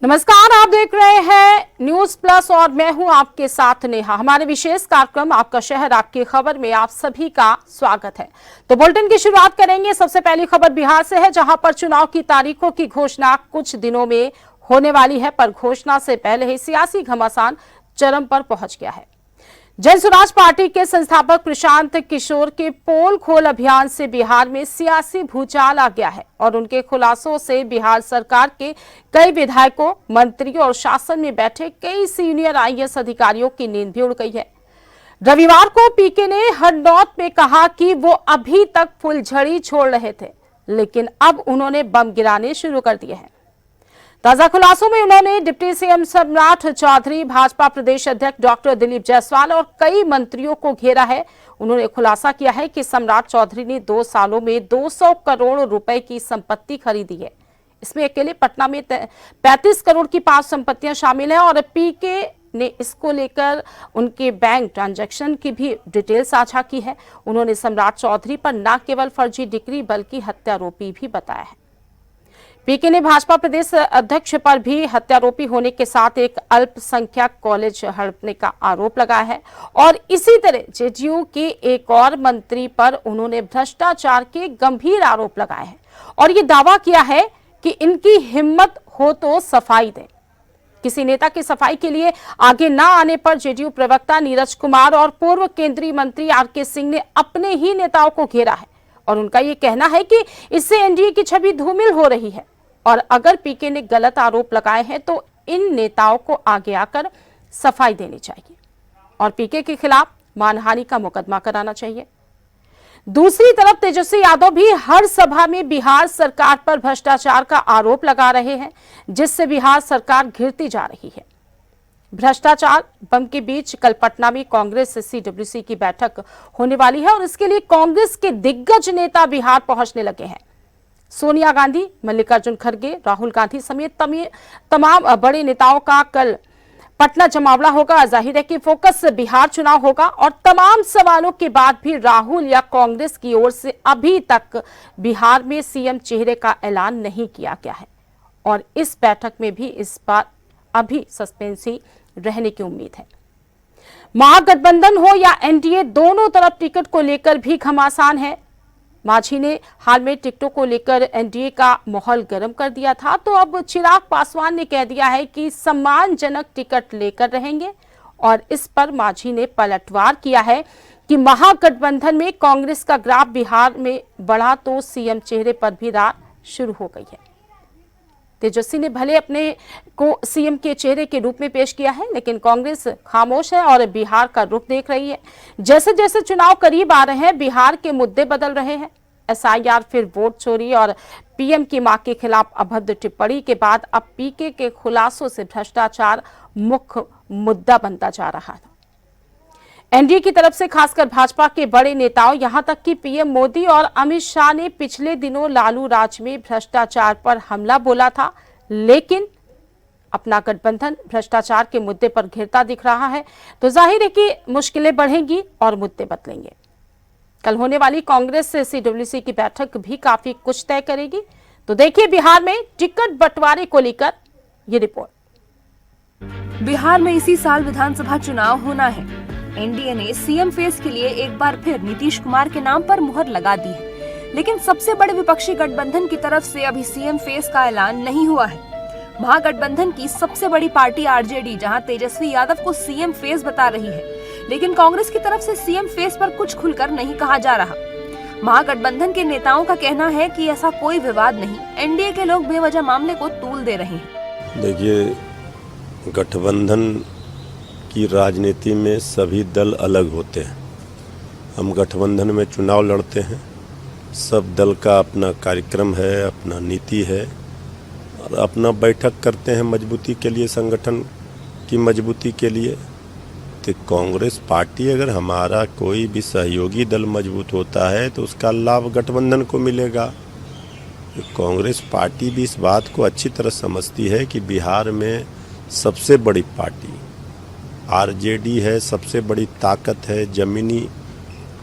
नमस्कार, आप देख रहे हैं न्यूज प्लस और मैं हूं आपके साथ नेहा। हमारे विशेष कार्यक्रम आपका शहर आपकी खबर में आप सभी का स्वागत है। तो बुलेटिन की शुरुआत करेंगे। सबसे पहली खबर बिहार से है, जहां पर चुनाव की तारीखों की घोषणा कुछ दिनों में होने वाली है, पर घोषणा से पहले ही सियासी घमासान चरम पर पहुंच गया है। जन स्वराज पार्टी के संस्थापक प्रशांत किशोर के पोल खोल अभियान से बिहार में सियासी भूचाल आ गया है और उनके खुलासों से बिहार सरकार के कई विधायकों, मंत्रियों और शासन में बैठे कई सीनियर आईएएस अधिकारियों की नींद भी उड़ गई है। रविवार को पीके ने हरनौत में कहा कि वो अभी तक फुलझड़ी छोड़ रहे थे, लेकिन अब उन्होंने बम गिराने शुरू कर दिए हैं। ताजा खुलासों में उन्होंने डिप्टी सीएम सम्राट चौधरी, भाजपा प्रदेश अध्यक्ष डॉक्टर दिलीप जायसवाल और कई मंत्रियों को घेरा है। उन्होंने खुलासा किया है कि सम्राट चौधरी ने 2 सालों में 200 करोड़ रुपए की संपत्ति खरीदी है। इसमें अकेले पटना में 35 करोड़ की 5 संपत्तियां शामिल हैं और पीके ने इसको लेकर उनके बैंक ट्रांजैक्शन की भी डिटेल साझा की है। उन्होंने सम्राट चौधरी पर न केवल फर्जी डिग्री बल्कि हत्यारोपी भी बताया है। पीके ने भाजपा प्रदेश अध्यक्ष पर भी हत्यारोपी होने के साथ एक अल्पसंख्यक कॉलेज हड़पने का आरोप लगाया है और इसी तरह जेडीयू के एक और मंत्री पर उन्होंने भ्रष्टाचार के गंभीर आरोप लगाए हैं और ये दावा किया है कि इनकी हिम्मत हो तो सफाई दें। किसी नेता की सफाई के लिए आगे न आने पर जेडीयू प्रवक्ता नीरज कुमार और पूर्व केंद्रीय मंत्री आरके सिंह ने अपने ही नेताओं को घेरा है और उनका ये कहना है कि इससे एनडीए की छवि धूमिल हो रही है और अगर पीके ने गलत आरोप लगाए हैं तो इन नेताओं को आगे आकर सफाई देनी चाहिए और पीके के खिलाफ मानहानि का मुकदमा कराना चाहिए। दूसरी तरफ तेजस्वी यादव भी हर सभा में बिहार सरकार पर भ्रष्टाचार का आरोप लगा रहे हैं, जिससे बिहार सरकार घिरती जा रही है। भ्रष्टाचार बम के बीच कल पटना में कांग्रेस सीडब्ल्यूसी की बैठक होने वाली है और इसके लिए कांग्रेस के दिग्गज नेता बिहार पहुंचने लगे हैं। सोनिया गांधी, मल्लिकार्जुन खड़गे, राहुल गांधी समेत तमाम बड़े नेताओं का कल पटना जमावड़ा होगा। जाहिर है कि फोकस बिहार चुनाव होगा और तमाम सवालों के बाद भी राहुल या कांग्रेस की ओर से अभी तक बिहार में सीएम चेहरे का ऐलान नहीं किया गया है और इस बैठक में भी इस बार अभी सस्पेंस ही रहने की उम्मीद है। महागठबंधन हो या एनडीए, दोनों तरफ टिकट को लेकर भी घमासान है। मांझी ने हाल में टिकटों को लेकर एनडीए का माहौल गर्म कर दिया था, तो अब चिराग पासवान ने कह दिया है कि सम्मानजनक टिकट लेकर रहेंगे और इस पर मांझी ने पलटवार किया है कि महागठबंधन में कांग्रेस का ग्राफ बिहार में बढ़ा तो सीएम चेहरे पर भी रार शुरू हो गई है। तेजस्वी ने भले अपने को सीएम के चेहरे के रूप में पेश किया है, लेकिन कांग्रेस खामोश है और बिहार का रुख देख रही है। जैसे जैसे चुनाव करीब आ रहे हैं, बिहार के मुद्दे बदल रहे हैं। एसआईआर, फिर वोट चोरी और पीएम की मां के खिलाफ अभद्र टिप्पणी के बाद अब पीके के खुलासों से भ्रष्टाचार मुख्य मुद्दा बनता जा रहा है। एनडीए की तरफ से खासकर भाजपा के बड़े नेताओं, यहां तक कि पीएम मोदी और अमित शाह ने पिछले दिनों लालू राज में भ्रष्टाचार पर हमला बोला था, लेकिन अपना गठबंधन भ्रष्टाचार के मुद्दे पर घिरता दिख रहा है, तो जाहिर है कि मुश्किलें बढ़ेंगी और मुद्दे बदलेंगे। कल होने वाली कांग्रेस से सीडब्ल्यूसी की बैठक भी काफी कुछ तय करेगी। तो देखिए बिहार में टिकट बंटवारे को लेकर ये रिपोर्ट। बिहार में इसी साल विधानसभा चुनाव होना है। एनडीए ने सीएम फेस के लिए एक बार फिर नीतीश कुमार के नाम पर मुहर लगा दी है, लेकिन सबसे बड़े विपक्षी गठबंधन की तरफ से अभी सीएम फेस का ऐलान नहीं हुआ है। महागठबंधन की सबसे बड़ी पार्टी आरजेडी जहां तेजस्वी यादव को सीएम फेस बता रही है, लेकिन कांग्रेस की तरफ से सीएम फेस पर कुछ खुलकर नहीं कहा जा रहा। महागठबंधन के नेताओं का कहना है कि ऐसा कोई विवाद नहीं, एनडीए के लोग बेवजह मामले को तूल दे रहे हैं। देखिए, गठबंधन की राजनीति में सभी दल अलग होते हैं। हम गठबंधन में चुनाव लड़ते हैं, सब दल का अपना कार्यक्रम है, अपना नीति है और अपना बैठक करते हैं मजबूती के लिए, संगठन की मजबूती के लिए। तो कांग्रेस पार्टी, अगर हमारा कोई भी सहयोगी दल मजबूत होता है तो उसका लाभ गठबंधन को मिलेगा। तो कांग्रेस पार्टी भी इस बात को अच्छी तरह समझती है कि बिहार में सबसे बड़ी पार्टी आरजेडी है, सबसे बड़ी ताकत है। ज़मीनी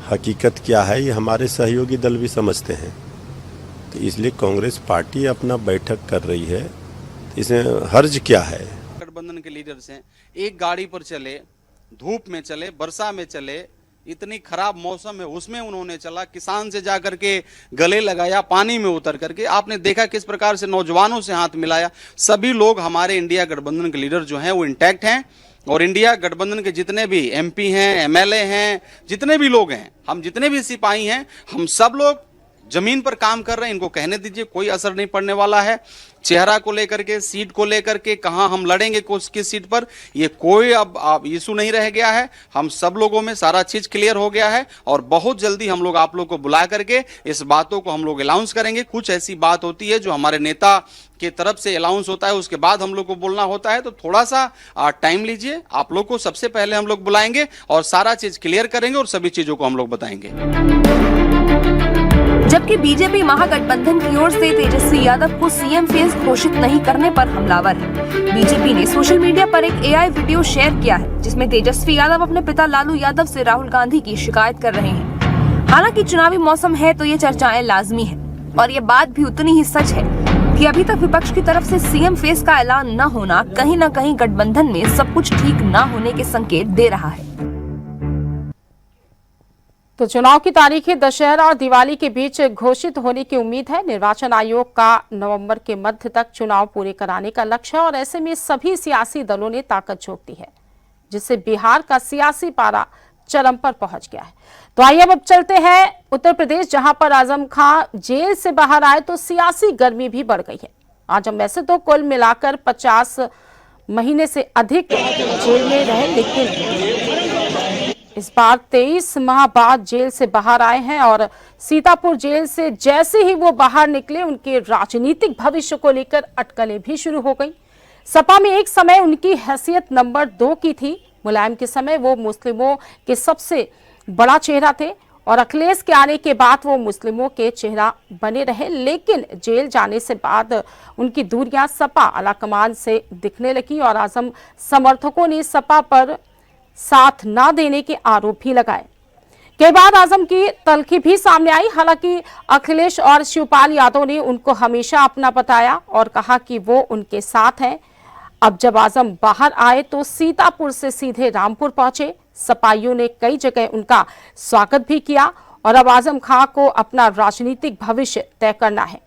हकीकत क्या है ये हमारे सहयोगी दल भी समझते हैं। तो इसलिए कांग्रेस पार्टी अपना बैठक कर रही है। इसमें हर्ज क्या है? गठबंधन के लीडर्स हैं, एक गाड़ी पर चले, धूप में चले, वर्षा में चले, इतनी खराब मौसम है उसमें उन्होंने चला, किसान से जाकर के गले लगाया, पानी में उतर करके आपने देखा किस प्रकार से नौजवानों से हाथ मिलाया। सभी लोग हमारे इंडिया गठबंधन के लीडर जो हैं वो इंटैक्ट हैं और इंडिया गठबंधन के जितने भी एमपी हैं, एमएलए हैं, जितने भी लोग हैं, हम जितने भी सिपाही हैं, हम सब लोग जमीन पर काम कर रहे हैं। इनको कहने दीजिए, कोई असर नहीं पड़ने वाला है। चेहरा को लेकर के, सीट को लेकर के, कहां हम लड़ेंगे किस सीट पर, ये कोई अब इशू नहीं रह गया है। हम सब लोगों में सारा चीज क्लियर हो गया है और बहुत जल्दी हम लोग आप लोग को बुला करके इस बातों को हम लोग अनाउंस करेंगे। कुछ ऐसी बात होती है जो हमारे नेता के तरफ से अनाउंस होता है, उसके बाद हम लोग को बोलना होता है, तो थोड़ा सा टाइम लीजिए। आप लोग को सबसे पहले हम लोग बुलाएंगे और सारा चीज क्लियर करेंगे और सभी चीजों को हम लोग बताएंगे। जबकि बीजेपी महागठबंधन की ओर से तेजस्वी यादव को सीएम फेस घोषित नहीं करने पर हमलावर है। बीजेपी ने सोशल मीडिया पर एक एआई वीडियो शेयर किया है जिसमें तेजस्वी यादव अपने पिता लालू यादव से राहुल गांधी की शिकायत कर रहे हैं। हालांकि चुनावी मौसम है तो ये चर्चाएं लाजमी है और ये बात भी उतनी ही सच है कि अभी तक विपक्ष की तरफ से सीएम फेस का ऐलान न होना कहीं न कहीं गठबंधन में सब कुछ ठीक न होने के संकेत दे रहा है। तो चुनाव की तारीखें दशहरा और दिवाली के बीच घोषित होने की उम्मीद है। निर्वाचन आयोग का नवंबर के मध्य तक चुनाव पूरे कराने का लक्ष्य है और ऐसे में सभी सियासी दलों ने ताकत झोंक दी है, जिससे बिहार का सियासी पारा चरम पर पहुंच गया है। तो आइए अब चलते हैं उत्तर प्रदेश, जहां पर आजम खान जेल से बाहर आए तो सियासी गर्मी भी बढ़ गई है। आजम वैसे तो कुल मिलाकर 50 महीने से अधिक जेल में रहे, लेकिन इस बार 23 माह बाद जेल से बाहर आए हैं और सीतापुर जेल से जैसे ही वो बाहर निकले उनके राजनीतिक भविष्य को लेकर अटकलें भी शुरू हो गई। सपा में एक समय उनकी हैसियत नंबर 2 की थी। मुलायम के समय वो मुस्लिमों के सबसे बड़ा चेहरा थे और अखिलेश के आने के बाद वो मुस्लिमों के चेहरा बने रहे, लेकिन जेल जाने से बाद उनकी दूरियां सपा आलाकमान से दिखने लगी और आजम समर्थकों ने सपा पर साथ न देने के आरोप भी लगाए। कई बार आजम की तल्खी भी सामने आई। हालांकि अखिलेश और शिवपाल यादव ने उनको हमेशा अपना बताया और कहा कि वो उनके साथ हैं। अब जब आजम बाहर आए तो सीतापुर से सीधे रामपुर पहुंचे। सपाइयों ने कई जगह उनका स्वागत भी किया और अब आजम खां को अपना राजनीतिक भविष्य तय करना है।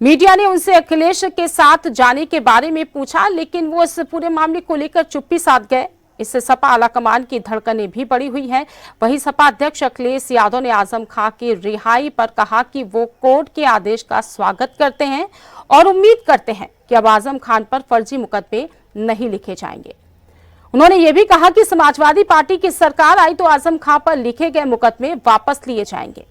मीडिया ने उनसे अखिलेश के साथ जाने के बारे में पूछा, लेकिन वो इस पूरे मामले को लेकर चुप्पी साध गए। इससे सपा आलाकमान की धड़कनें भी बढ़ी हुई हैं। वहीं सपा अध्यक्ष अखिलेश यादव ने आजम खां की रिहाई पर कहा कि वो कोर्ट के आदेश का स्वागत करते हैं और उम्मीद करते हैं कि अब आजम खान पर फर्जी मुकदमे नहीं लिखे जाएंगे। उन्होंने ये भी कहा कि समाजवादी पार्टी की सरकार आई तो आजम खां पर लिखे गए मुकदमे वापस लिए जाएंगे।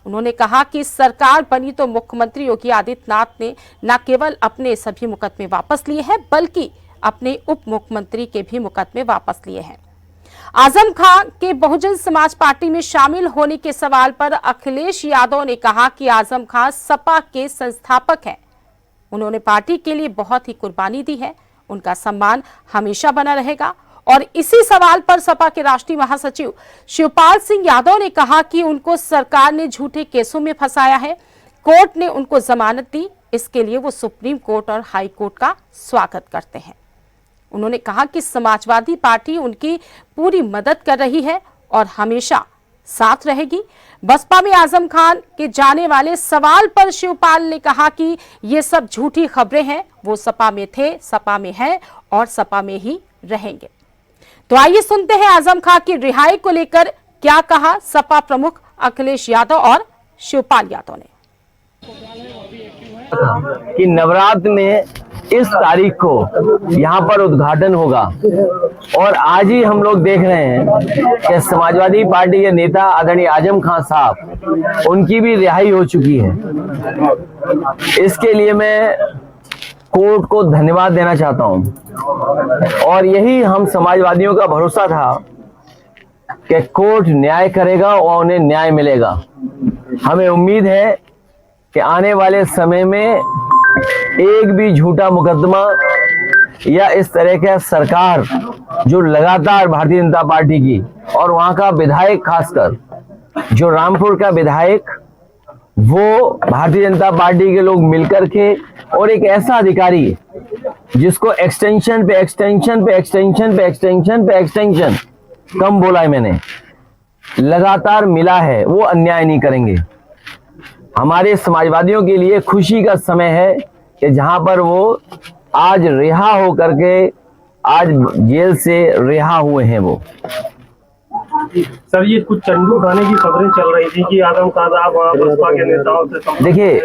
उन्होंने कहा कि सरकार बनी तो मुख्यमंत्री योगी आदित्यनाथ ने न केवल अपने सभी मुकदमे वापस लिए हैं, बल्कि अपने उप मुख्यमंत्री के भी मुकदमे वापस लिए हैं। आजम खां के बहुजन समाज पार्टी में शामिल होने के सवाल पर अखिलेश यादव ने कहा कि आजम खां सपा के संस्थापक हैं। उन्होंने पार्टी के लिए बहुत ही कुर्बानी दी है, उनका सम्मान हमेशा बना रहेगा। और इसी सवाल पर सपा के राष्ट्रीय महासचिव शिवपाल सिंह यादव ने कहा कि उनको सरकार ने झूठे केसों में फंसाया है, कोर्ट ने उनको जमानत दी, इसके लिए वो सुप्रीम कोर्ट और हाई कोर्ट का स्वागत करते हैं। उन्होंने कहा कि समाजवादी पार्टी उनकी पूरी मदद कर रही है और हमेशा साथ रहेगी। बसपा में आजम खान के जाने वाले सवाल पर शिवपाल ने कहा कि ये सब झूठी खबरें हैं, वो सपा में थे, सपा में हैं और सपा में ही रहेंगे। तो आइए सुनते हैं आजम खान की रिहाई को लेकर क्या कहा सपा प्रमुख अखिलेश यादव और शिवपाल यादव ने। कि नवरात्र में इस तारीख को यहाँ पर उद्घाटन होगा और आज ही हम लोग देख रहे हैं कि समाजवादी पार्टी के नेता आदरणीय आजम खान साहब, उनकी भी रिहाई हो चुकी है। इसके लिए मैं कोर्ट को धन्यवाद देना चाहता हूं और यही हम समाजवादियों का भरोसा था कि कोर्ट न्याय करेगा और उन्हें न्याय मिलेगा। हमें उम्मीद है कि आने वाले समय में एक भी झूठा मुकदमा या इस तरह का सरकार जो लगातार भारतीय जनता पार्टी की और वहां का विधायक, खासकर जो रामपुर का विधायक, वो भारतीय जनता पार्टी के लोग मिलकर के और एक ऐसा अधिकारी जिसको एक्सटेंशन पे एक्सटेंशन पे एक्सटेंशन पे एक्सटेंशन पे एक्सटेंशन, कम बोला है मैंने, लगातार मिला है, वो अन्याय नहीं करेंगे। हमारे समाजवादियों के लिए खुशी का समय है कि जहां पर वो आज रिहा होकर के, आज जेल से रिहा हुए हैं वो। सर, ये कुछ चंडू खाने की खबरें चल रही थी कि आजम खान साहब बसपा के नेताओं से देखिए,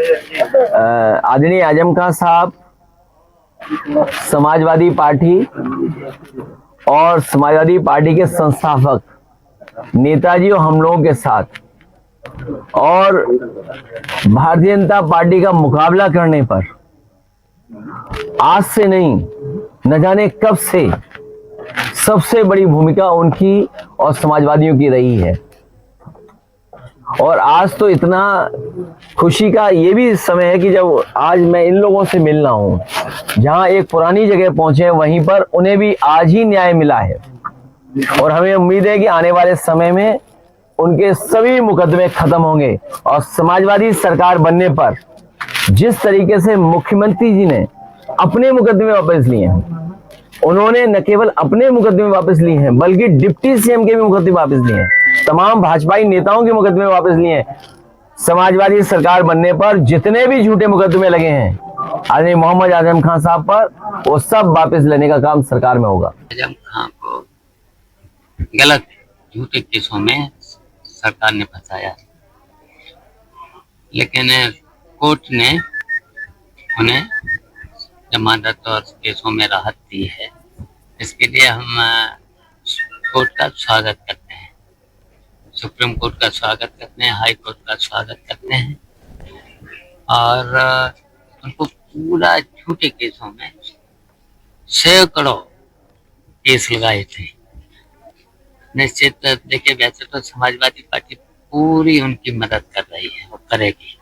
आदरणीय आजम खान साहब समाजवादी पार्टी और समाजवादी पार्टी के संस्थापक नेताजी और हम लोगों के साथ, और भारतीय जनता पार्टी का मुकाबला करने पर आज से नहीं, न जाने कब से सबसे बड़ी भूमिका उनकी और समाजवादियों की रही है। और आज तो इतना खुशी का ये भी समय है कि जब आज मैं इन लोगों से मिल रहा हूं, जहां एक पुरानी जगह पहुंचे वहीं पर उन्हें भी आज ही न्याय मिला है। और हमें उम्मीद है कि आने वाले समय में उनके सभी मुकदमे खत्म होंगे और समाजवादी सरकार बनने पर जिस तरीके से मुख्यमंत्री जी ने अपने मुकदमे वापस लिए हैं, उन्होंने न केवल अपने मुकदमे वापस लिए हैं बल्कि डिप्टी सीएम के भी मुकदमे वापस लिए हैं, तमाम भाजपाई नेताओं के मुकदमे वापस लिए हैं। समाजवादी सरकार बनने पर जितने भी झूठे मुकदमे लगे हैं आदरणीय मोहम्मद आजम खान साहब पर, वो सब वापस लेने का काम सरकार में होगा। आजम खान को गलत झूठे केसों में सरकार ने फंसाया, लेकिन कोर्ट ने उन्हें जमानत और केसों में राहत दी है। इसके लिए हम कोर्ट का स्वागत करते हैं, सुप्रीम कोर्ट का स्वागत करते हैं, हाई कोर्ट का स्वागत करते हैं। और उनको पूरा झूठे केसों में सैकड़ों केस लगाए थे। निश्चित देखिए, वैसे तो समाजवादी पार्टी पूरी उनकी मदद कर रही है और करेगी।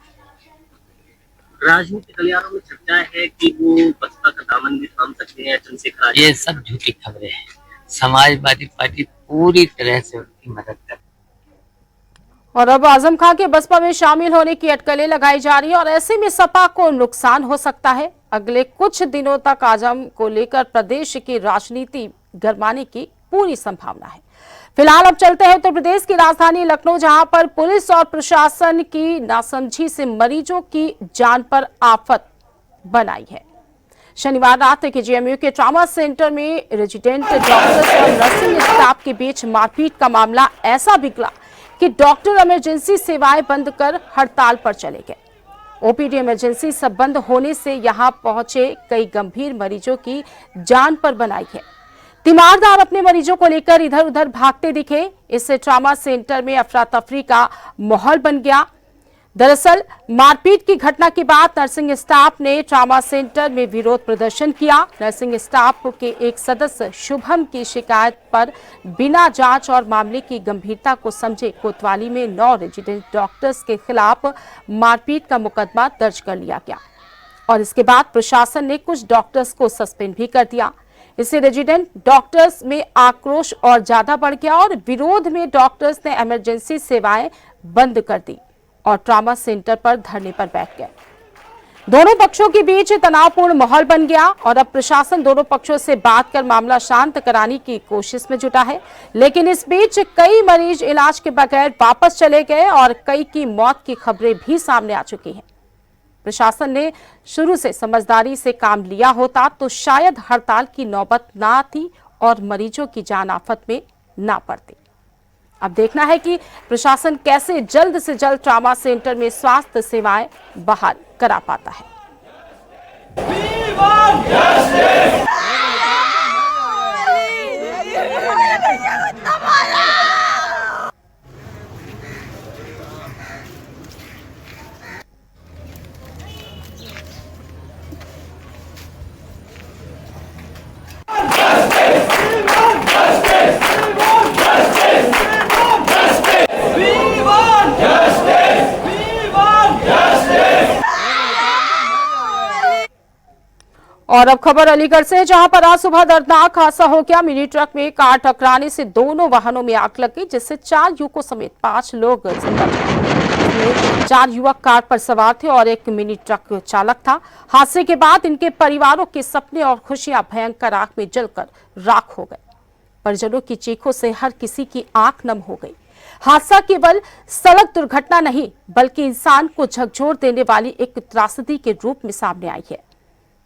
राजनीतिक गलियारों में चर्चा है कि वो बसपा का दामन भी थाम सकते हैं चंद्रशेखर आजाद। ये सब झूठी खबरें हैं। समाजवादी पार्टी पूरी तरह से उनकी मदद कर। और अब आजम खान के बसपा में शामिल होने की अटकलें लगाई जा रही है और ऐसे में सपा को नुकसान हो सकता है। अगले कुछ दिनों तक आजम को लेकर प्रदेश की राजनीति गरमाने की पूरी संभावना है। फिलहाल अब चलते हैं उत्तर प्रदेश की राजधानी लखनऊ, जहां पर पुलिस और प्रशासन की नासमझी से मरीजों की जान पर आफत बनाई है। शनिवार रात के जेएमयू के ट्रॉमा सेंटर में रेजिडेंट डॉक्टर्स और नर्सिंग स्टाफ के बीच मारपीट का मामला ऐसा बिगड़ा कि डॉक्टर इमरजेंसी सेवाएं बंद कर हड़ताल पर चले गए। ओपीडी इमरजेंसी सब बंद होने से यहां पहुंचे कई गंभीर मरीजों की जान पर बनाई है। तीमारदार अपने मरीजों को लेकर इधर उधर भागते दिखे। इससे ट्रॉमा सेंटर में अफरा तफरी का माहौल बन गया। दरअसल मारपीट की घटना के बाद नर्सिंग स्टाफ ने ट्रॉमा सेंटर में विरोध प्रदर्शन किया। नर्सिंग स्टाफ के एक सदस्य शुभम की शिकायत पर बिना जांच और मामले की गंभीरता को समझे कोतवाली में 9 रेजिडेंट डॉक्टर्स के खिलाफ मारपीट का मुकदमा दर्ज कर लिया गया और इसके बाद प्रशासन ने कुछ डॉक्टर्स को सस्पेंड भी कर दिया। इससे रेजिडेंट डॉक्टर्स में आक्रोश और ज्यादा बढ़ गया और विरोध में डॉक्टर्स ने इमरजेंसी सेवाएं बंद कर दी और ट्रॉमा सेंटर पर धरने पर बैठ गए। दोनों पक्षों के बीच तनावपूर्ण माहौल बन गया और अब प्रशासन दोनों पक्षों से बात कर मामला शांत कराने की कोशिश में जुटा है। लेकिन इस बीच कई मरीज इलाज के बगैर वापस चले गए और कई की मौत की खबरें भी सामने आ चुकी हैं। प्रशासन ने शुरू से समझदारी से काम लिया होता तो शायद हड़ताल की नौबत ना आती और मरीजों की जान आफत में ना पड़ती। अब देखना है कि प्रशासन कैसे जल्द से जल्द ट्रॉमा सेंटर में स्वास्थ्य सेवाएं बहाल करा पाता है। और अब खबर अलीगढ़ से, जहां पर आज सुबह दर्दनाक हादसा हो गया। मिनी ट्रक में कार टकराने से दोनों वाहनों में आग लग गई, जिससे 4 युवकों समेत 5 लोग जिंदा थे। 4 युवक कार पर सवार थे और एक मिनी ट्रक चालक था। हादसे के बाद इनके परिवारों के सपने और खुशियां भयंकर आग में जलकर राख हो गए। परिजनों की चीखों से हर किसी की आंख नम हो गई। हादसा केवल सड़क दुर्घटना नहीं, बल्कि इंसान को झकझोर देने वाली एक त्रासदी के रूप में सामने आई है।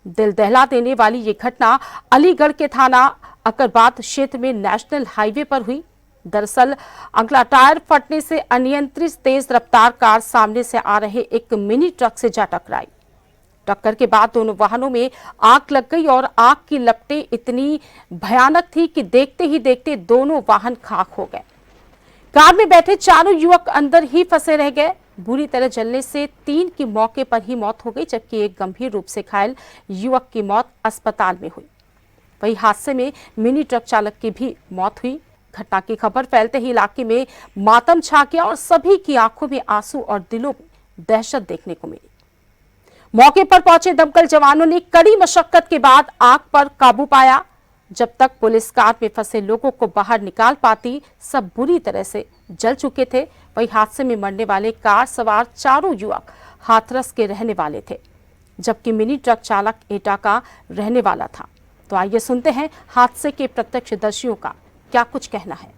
दिल दहला देने वाली ये घटना अलीगढ़ के थाना अकरबाद क्षेत्र में नेशनल हाईवे पर हुई। दरअसल अगला टायर फटने से अनियंत्रित तेज रफ्तार कार सामने से आ रहे एक मिनी ट्रक से जा टकराई। टक्कर के बाद दोनों वाहनों में आग लग गई और आग की लपटें इतनी भयानक थी कि देखते ही देखते दोनों वाहन खाक हो गए। कार में बैठे चारों युवक अंदर ही फंसे रह गए। बुरी तरह जलने से 3 की मौके पर ही मौत हो गई, जबकि एक गंभीर रूप से घायल युवक की मौत अस्पताल में हुई। वहीं हादसे में मिनी ट्रक चालक की भी मौत हुई। घटना की खबर फैलते ही इलाके में मातम छा गया और सभी की आंखों में आंसू और दिलों में दहशत देखने को मिली। मौके पर पहुंचे दमकल जवानों ने कड़ी मशक्कत के बाद आग पर काबू पाया। जब तक पुलिस कार में फंसे लोगों को बाहर निकाल पाती, सब बुरी तरह से जल चुके थे। वहीं हादसे में मरने वाले कार सवार चारों युवक हाथरस के रहने वाले थे, जबकि मिनी ट्रक चालक एटा का रहने वाला था। तो आइए सुनते हैं हादसे के प्रत्यक्षदर्शियों का क्या कुछ कहना है।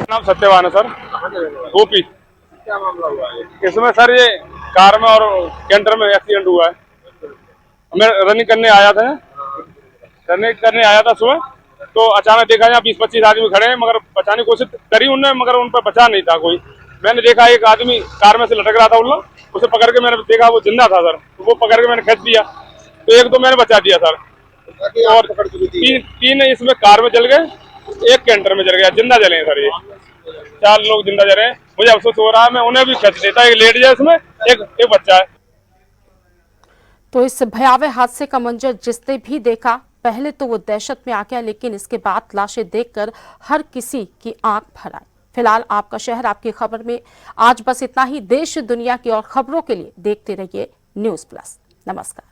नाम सत्यवान है सर, गोपी। क्या मामला हुआ है इसमें सर? ये कार में और कैंटर में एक्सीडेंट हुआ है। मैं रनिंग करने आया था सुबह, तो अचानक देखा यहाँ 20-25 आदमी खड़े हैं, मगर बचाने की कोशिश करी उनने, मगर उन पर बचा नहीं था कोई। मैंने देखा एक आदमी कार में से लटक रहा था उल्ला, उसे पकड़ के मैंने देखा वो जिंदा था सर, तो वो पकड़ के मैंने खींच दिया, तो एक दो मैंने बचा दिया सर। और 3 इसमें कार में जल गए, एक कैंटर में जल गया, जिंदा जले हैं सर। ये 4 लोग जिंदा जले हैं। मुझे अफसोस हो रहा है, मैं उन्हें भी खींच देता। एक लेडीज है इसमें, एक बच्चा है। तो इस भयावह हादसे का मंजर जिसने भी देखा, पहले तो वो दहशत में आ गया, लेकिन इसके बाद लाशें देखकर हर किसी की आंख भर आई। फिलहाल आपका शहर आपकी खबर में आज बस इतना ही। देश दुनिया की और खबरों के लिए देखते रहिए न्यूज़ प्लस। नमस्कार।